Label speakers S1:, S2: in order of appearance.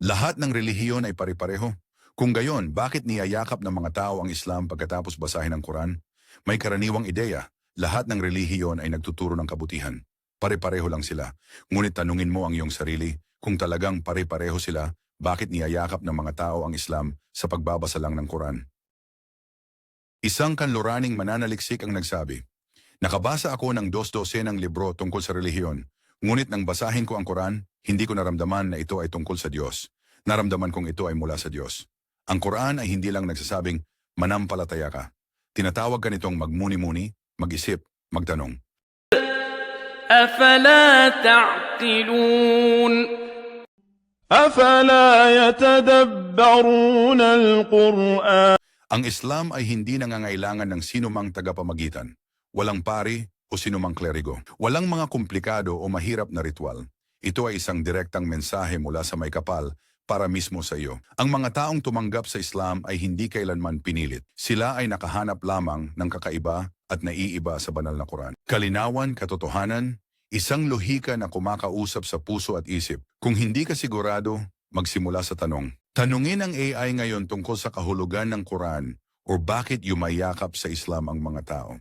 S1: Lahat ng relihiyon ay pare-pareho. Kung gayon, bakit niyayakap ng mga tao ang Islam pagkatapos basahin ang Quran? May karaniwang ideya, lahat ng relihiyon ay nagtuturo ng kabutihan. Pare-pareho lang sila. Ngunit tanungin mo ang iyong sarili, kung talagang pare-pareho sila, bakit niyayakap ng mga tao ang Islam sa pagbabasa lang ng Quran? Isang kanluraning mananaliksik ang nagsabi, nakabasa ako ng dos-dosenang libro tungkol sa relihiyon, ngunit nang basahin ko ang Quran, hindi ko naramdaman na ito ay tungkol sa Diyos. Naramdaman kong ito ay mula sa Diyos. Ang Quran ay hindi lang nagsasabing, manampalataya ka. Tinatawag ka nitong magmuni-muni, mag-isip, magtanong.
S2: أفلا تعقلون
S3: أفلا يتدبرون القرآن
S1: Ang Islam ay hindi nangangailangan ng sinumang tagapamagitan. Walang pari o sinumang klerigo. Walang mga komplikado o mahirap na ritual. Ito ay isang direktang mensahe mula sa may kapal para mismo sa iyo. Ang mga taong tumanggap sa Islam ay hindi kailanman pinilit. Sila ay nakahanap lamang ng kakaiba at naiiba sa banal na Quran. Kalinawan, katotohanan, isang lohika na kumakausap sa puso at isip. Kung hindi ka sigurado, magsimula sa tanong. Tanungin ang AI ngayon tungkol sa kahulugan ng Quran o bakit yumayakap sa Islam ang mga tao.